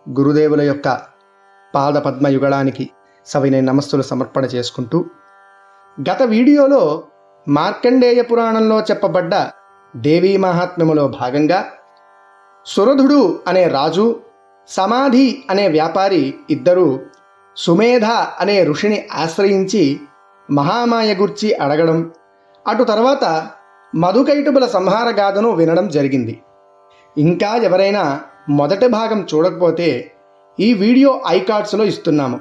గురుదేవుల యొక్క పాద పద్మయుగళానికి సవినయ నమస్సులు సమర్పణ చేసుకుంటూ, గత వీడియోలో మార్కండేయ పురాణంలో చెప్పబడ్డ దేవీ మహాత్మ్యములో భాగంగా సురధుడు అనే రాజు, సమాధి అనే వ్యాపారి ఇద్దరూ సుమేధ అనే ఋషిని ఆశ్రయించి మహామాయ గుర్చి అడగడం, అటు తర్వాత మధుకైటబుల సంహార గాథను వినడం జరిగింది. ఇంకా ఎవరైనా మొదటి భాగం చూడకపోతే ఈ వీడియో ఐకార్డ్స్లో ఇస్తున్నాము,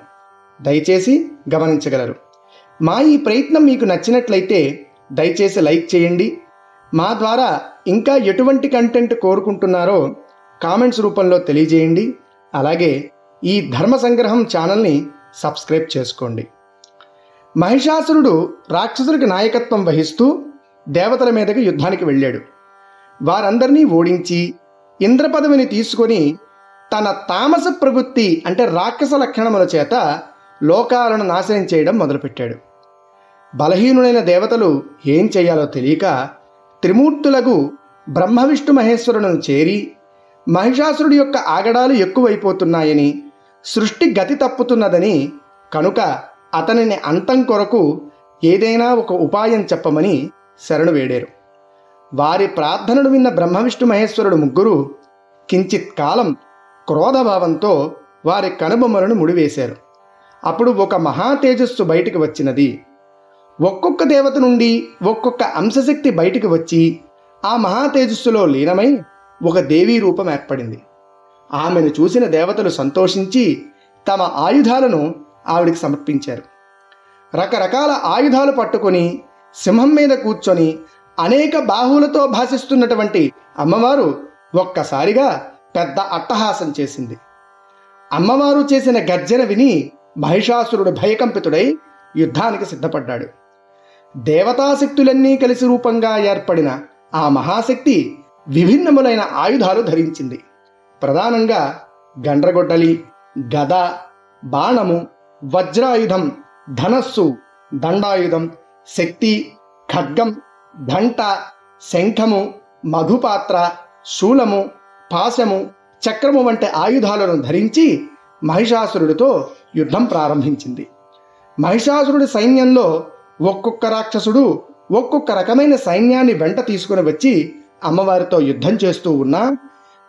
దయచేసి గమనించగలరు. మా ఈ ప్రయత్నం మీకు నచ్చినట్లయితే దయచేసి లైక్ చేయండి. మా ద్వారా ఇంకా ఎటువంటి కంటెంట్ కోరుకుంటున్నారో కామెంట్స్ రూపంలో తెలియజేయండి. అలాగే ఈ ధర్మ సంగ్రహం ఛానల్ని సబ్స్క్రైబ్ చేసుకోండి. మహిషాసురుడు రాక్షసుడికి నాయకత్వం వహిస్తూ దేవతల మీదకి యుద్ధానికి వెళ్ళాడు. వారందరినీ ఓడించి ఇంద్ర పదవిని తీసుకొని తన తామస ప్రవృత్తి అంటే రాక్షస లక్షణముల చేత లోకాలను నాశనం చేయడం మొదలుపెట్టాడు. బలహీనులైన దేవతలు ఏం చేయాలో తెలియక త్రిమూర్తులకు బ్రహ్మ విష్ణు మహేశ్వరులను చేరి మహిషాసురుడి యొక్క ఆగడాలు ఎక్కువైపోతున్నాయని, సృష్టి గతి తప్పుతున్నదని, కనుక అతనిని అంతం కొరకు ఏదైనా ఒక ఉపాయం చెప్పమని శరణు వేడారు. వారి ప్రార్థనను విన్న బ్రహ్మ విష్ణు మహేశ్వరుడు ముగ్గురు కించిత్ కాలం క్రోధభావంతో వారి కనుబొమ్మలను ముడివేశారు. అప్పుడు ఒక మహా తేజస్సు బయటికి వచ్చినది. ఒక్కొక్క దేవత నుండి ఒక్కొక్క అంశశక్తి బయటికి వచ్చి ఆ మహా తేజస్సులో లీనమై ఒక దేవీ రూపం ఏర్పడింది. ఆమెను చూసిన దేవతలు సంతోషించి తమ ఆయుధాలను ఆవిడికి సమర్పించారు. రకరకాల ఆయుధాలు పట్టుకొని సింహం మీద కూర్చొని అనేక బాహువులతో భాసిస్తున్నటువంటి అమ్మవారు ఒక్కసారిగా పెద్ద అట్టహాసం చేసింది. అమ్మవారు చేసిన గర్జన విని మహిషాసురుడు భయకంపితుడై యుద్ధానికి సిద్ధపడ్డాడు. దేవతాశక్తులన్నీ కలిసి రూపంగా ఏర్పడిన ఆ మహాశక్తి విభిన్నములైన ఆయుధాలు ధరించింది. ప్రధానంగా గండ్రగొడ్డలి, గద, బాణము, వజ్రాయుధం, ధనస్సు, దండాయుధం, శక్తి, ఖడ్గం, ఘంట, శంఖము, మధుపాత్ర, శూలము, పాశము, చక్రము వంటి ఆయుధాలను ధరించి మహిషాసురుడితో యుద్ధం ప్రారంభించింది. మహిషాసురుడి సైన్యంలో ఒక్కొక్క రాక్షసుడు ఒక్కొక్క రకమైన సైన్యాన్ని వెంట తీసుకుని వచ్చి అమ్మవారితో యుద్ధం చేస్తూ ఉన్నా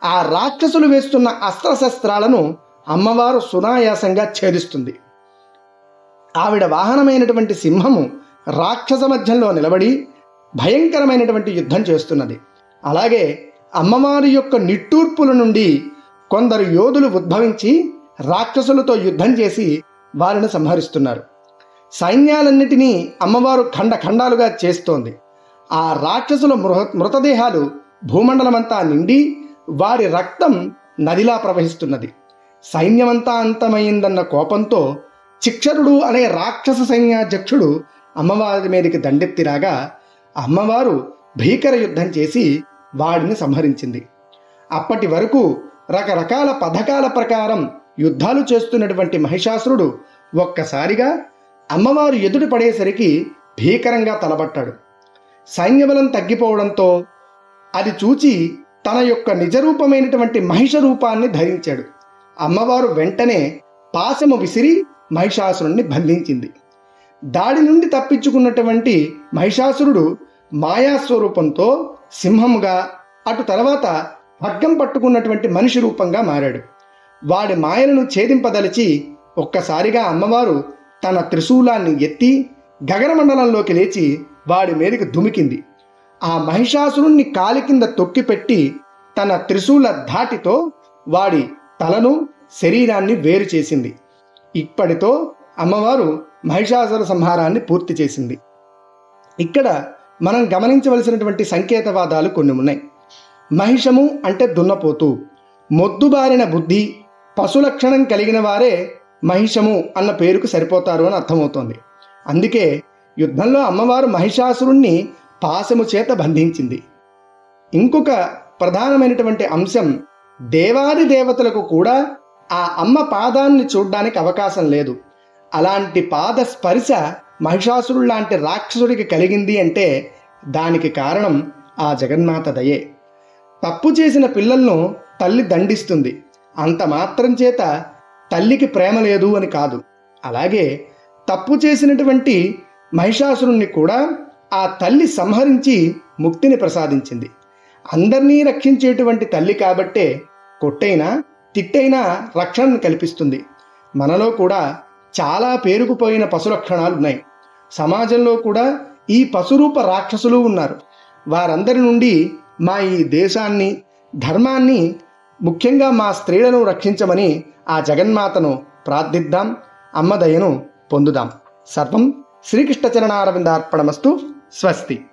ఆ రాక్షసులు వేస్తున్న అస్త్రశస్త్రాలను అమ్మవారు సునాయాసంగా ఛేదిస్తుంది. ఆవిడ వాహనమైనటువంటి సింహము రాక్షస మధ్యంలో నిలబడి భయంకరమైనటువంటి యుద్ధం చేస్తున్నది. అలాగే అమ్మవారి యొక్క నిట్టూర్పుల నుండి కొందరు యోధులు ఉద్భవించి రాక్షసులతో యుద్ధం చేసి వారిని సంహరిస్తున్నారు. సైన్యాలన్నిటినీ అమ్మవారు ఖండాలుగా చేస్తోంది. ఆ రాక్షసుల మృతదేహాలు భూమండలమంతా నిండి వారి రక్తం నదిలా ప్రవహిస్తున్నది. సైన్యమంతా అంతమైందన్న కోపంతో చిక్షరుడు అనే రాక్షస సైన్యాధ్యక్షుడు అమ్మవారి మీదకి దండెత్తిరాగా అమ్మవారు భీకర యుద్ధం చేసి వాడిని సంహరించింది. అప్పటి వరకు రకరకాల పథకాల ప్రకారం యుద్ధాలు చేస్తున్నటువంటి మహిషాసురుడు ఒక్కసారిగా అమ్మవారు ఎదుటి పడేసరికి భీకరంగా తలబట్టాడు. సైన్యబలం తగ్గిపోవడంతో అది చూచి తన యొక్క నిజరూపమైనటువంటి మహిష రూపాన్ని ధరించాడు. అమ్మవారు వెంటనే పాశము విసిరి మహిషాసురుణ్ణి బంధించింది. దాడి నుండి తప్పించుకున్నటువంటి మహిషాసురుడు మాయాస్వరూపంతో సింహముగా, అటు తర్వాత ఖడ్గం పట్టుకున్నటువంటి మనిషి రూపంగా మారాడు. వాడి మాయలను ఛేదింపదలిచి ఒక్కసారిగా అమ్మవారు తన త్రిశూలాన్ని ఎత్తి గగనమండలంలోకి లేచి వాడి మీదకి దుమికింది. ఆ మహిషాసురుణ్ణి కాలి కింద తొక్కిపెట్టి తన త్రిశూల ధాటితో వాడి తలను, శరీరాన్ని వేరు చేసింది. ఇప్పటితో అమ్మవారు మహిషాసుర సంహారాన్ని పూర్తి చేసింది. ఇక్కడ మనం గమనించవలసినటువంటి సంకేతవాదాలు కొన్ని ఉన్నాయి. మహిషము అంటే దున్నపోతు, మొద్దుబారిన బుద్ధి, పశులక్షణం కలిగిన వారే మహిషము అన్న పేరుకు సరిపోతారు అని అర్థమవుతోంది. అందుకే యుద్ధంలో అమ్మవారు మహిషాసురుణ్ణి పాశము చేత బంధించింది. ఇంకొక ప్రధానమైనటువంటి అంశం, దేవాది దేవతలకు కూడా ఆ అమ్మ పాదాన్ని చూడ్డానికి అవకాశం లేదు. అలాంటి పాద స్పర్శ మహిషాసురుడు లాంటి రాక్షసుడికి కలిగింది అంటే దానికి కారణం ఆ జగన్మాత దయే. తప్పు చేసిన పిల్లలను తల్లి దండిస్తుంది. అంత మాత్రం చేత తల్లికి ప్రేమ లేదు అని కాదు. అలాగే తప్పు చేసినటువంటి మహిషాసురుణ్ణి కూడా ఆ తల్లి సంహరించి ముక్తిని ప్రసాదించింది. అందరినీ రక్షించేటువంటి తల్లి కాబట్టే కొట్టైనా తిట్టైనా రక్షణను కల్పిస్తుంది. మనలో కూడా చాలా పేరుకుపోయిన పశులక్షణాలు ఉన్నాయి. సమాజంలో కూడా ఈ పశురూప రాక్షసులు ఉన్నారు. వారందరి నుండి మా ఈ దేశాన్ని, ధర్మాన్ని, ముఖ్యంగా మా స్త్రీలను రక్షించమని ఆ జగన్మాతను ప్రార్థిద్దాం. అమ్మ దయను పొందుదాం. సర్వం శ్రీకృష్ణ చరణారవిందార్పణమస్తు. స్వస్తి.